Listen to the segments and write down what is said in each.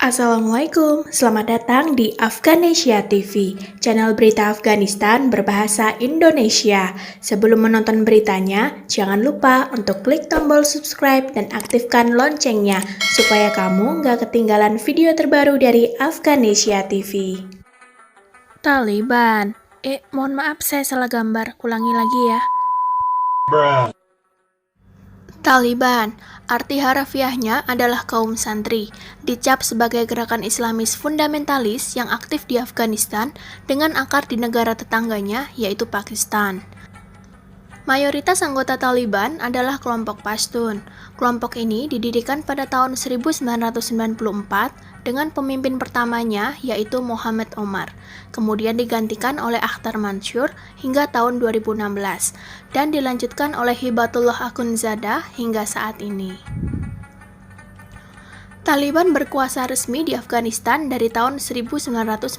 Assalamualaikum, selamat datang di Afganesia TV, channel berita Afghanistan berbahasa Indonesia. Sebelum menonton beritanya, jangan lupa untuk klik tombol subscribe dan aktifkan loncengnya, supaya kamu nggak ketinggalan video terbaru dari Afganesia TV. Taliban. Mohon maaf saya salah gambar, ulangi lagi ya. Taliban, arti harafiahnya adalah kaum santri, dicap sebagai gerakan Islamis fundamentalis yang aktif di Afghanistan dengan akar di negara tetangganya, yaitu Pakistan. Mayoritas anggota Taliban adalah kelompok Pashtun. Kelompok ini didirikan pada tahun 1994 dengan pemimpin pertamanya yaitu Muhammad Omar, kemudian digantikan oleh Akhtar Mansur hingga tahun 2016, dan dilanjutkan oleh Hibatullah Akhundzada hingga saat ini. Taliban berkuasa resmi di Afghanistan dari tahun 1996.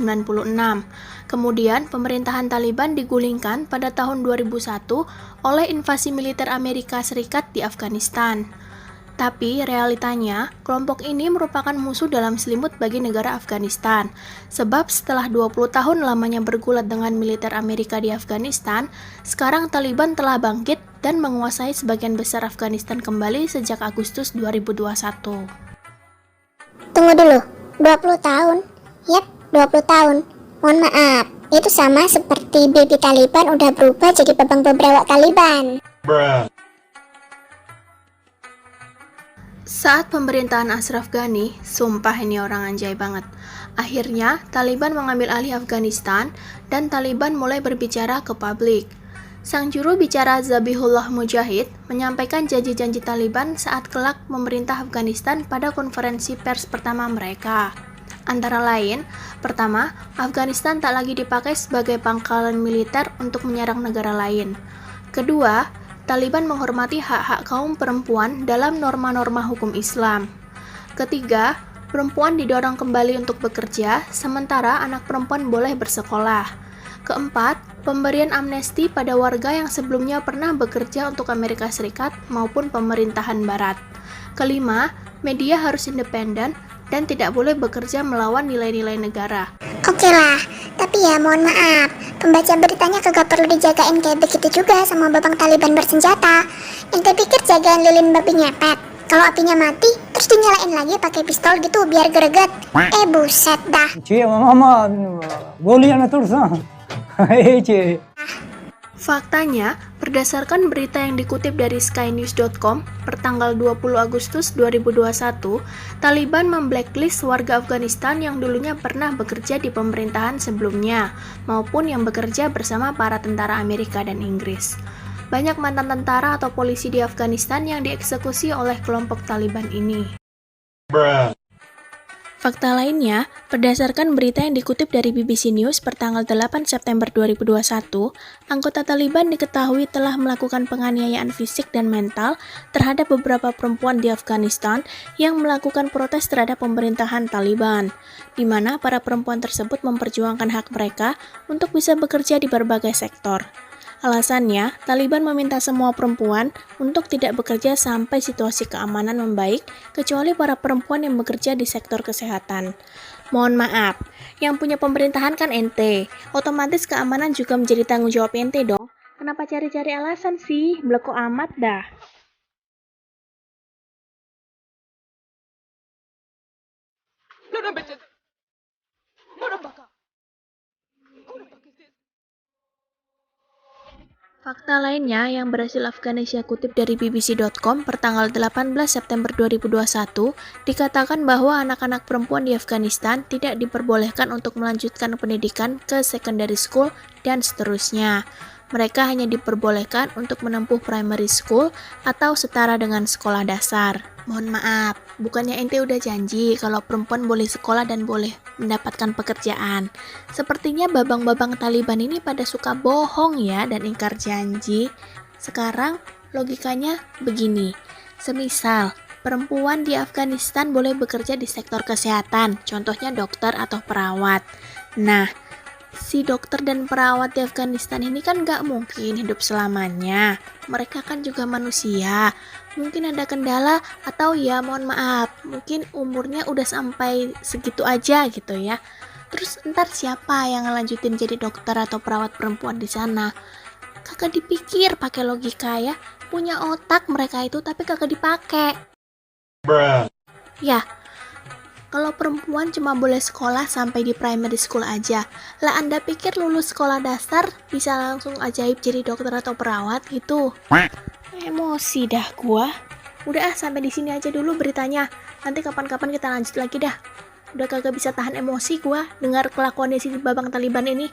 Kemudian, pemerintahan Taliban digulingkan pada tahun 2001 oleh invasi militer Amerika Serikat di Afghanistan. Tapi realitanya, kelompok ini merupakan musuh dalam selimut bagi negara Afghanistan. Sebab setelah 20 tahun lamanya bergulat dengan militer Amerika di Afghanistan, sekarang Taliban telah bangkit dan menguasai sebagian besar Afghanistan kembali sejak Agustus 2021. Tunggu dulu, 20 tahun? Yap, 20 tahun. Mohon maaf, itu sama seperti baby Taliban udah berubah jadi babang bebrewak Taliban. Saat pemerintahan Ashraf Ghani, sumpah ini orang anjay banget. Akhirnya, Taliban mengambil alih Afghanistan dan Taliban mulai berbicara ke publik. Sang juru bicara Zabihullah Mujahid menyampaikan janji-janji Taliban saat kelak memerintah Afghanistan pada konferensi pers pertama mereka. Antara lain, pertama, Afghanistan tak lagi dipakai sebagai pangkalan militer untuk menyerang negara lain. Kedua, Taliban menghormati hak-hak kaum perempuan dalam norma-norma hukum Islam. Ketiga, perempuan didorong kembali untuk bekerja, sementara anak perempuan boleh bersekolah. Keempat, pemberian amnesti pada warga yang sebelumnya pernah bekerja untuk Amerika Serikat maupun pemerintahan Barat. Kelima, media harus independen dan tidak boleh bekerja melawan nilai-nilai negara. Oke lah, tapi ya mohon maaf, pembaca beritanya kagak perlu dijagain kayak begitu juga sama babang Taliban bersenjata. Ente pikir jagaan lilin babi ngepet? Kalau apinya mati, terus dinyalain lagi pakai pistol gitu biar greget. Buset dah. Faktanya, berdasarkan berita yang dikutip dari skynews.com pertanggal 20 Agustus 2021, Taliban memblacklist warga Afghanistan yang dulunya pernah bekerja di pemerintahan sebelumnya, maupun yang bekerja bersama para tentara Amerika dan Inggris. Banyak mantan tentara atau polisi di Afghanistan yang dieksekusi oleh kelompok Taliban ini. Fakta lainnya, berdasarkan berita yang dikutip dari BBC News pertanggal 8 September 2021, anggota Taliban diketahui telah melakukan penganiayaan fisik dan mental terhadap beberapa perempuan di Afghanistan yang melakukan protes terhadap pemerintahan Taliban, di mana para perempuan tersebut memperjuangkan hak mereka untuk bisa bekerja di berbagai sektor. Alasannya, Taliban meminta semua perempuan untuk tidak bekerja sampai situasi keamanan membaik, kecuali para perempuan yang bekerja di sektor kesehatan. Mohon maaf, yang punya pemerintahan kan ente, otomatis keamanan juga menjadi tanggung jawab ente dong. Kenapa cari-cari alasan sih? Bleko amat dah. Fakta lainnya yang berhasil Afghanesia kutip dari bbc.com pertanggal 18 September 2021 dikatakan bahwa anak-anak perempuan di Afghanistan tidak diperbolehkan untuk melanjutkan pendidikan ke secondary school dan seterusnya. Mereka hanya diperbolehkan untuk menempuh primary school atau setara dengan sekolah dasar. Mohon maaf, bukannya ente udah janji kalau perempuan boleh sekolah dan boleh mendapatkan pekerjaan. Sepertinya babang-babang Taliban ini pada suka bohong ya dan ingkar janji. Sekarang logikanya begini, semisal perempuan di Afghanistan boleh bekerja di sektor kesehatan, contohnya dokter atau perawat. Nah, si dokter dan perawat di Afghanistan ini kan gak mungkin hidup selamanya. Mereka kan juga manusia. mungkin ada kendala atau ya mohon maaf, mungkin umurnya udah sampai segitu aja gitu ya. Terus ntar siapa yang ngelanjutin jadi dokter atau perawat perempuan di sana? Kagak dipikir pakai logika ya. Punya otak mereka itu tapi kagak dipakai. Ya, kalau perempuan cuma boleh sekolah sampai di primary school aja. Lah Anda pikir lulus sekolah dasar bisa langsung ajaib jadi dokter atau perawat gitu? Emosi dah gua. Udah sampai di sini aja dulu beritanya. Nanti kapan-kapan kita lanjut lagi dah. Udah kagak bisa tahan emosi gua dengar kelakuan si babang Taliban ini.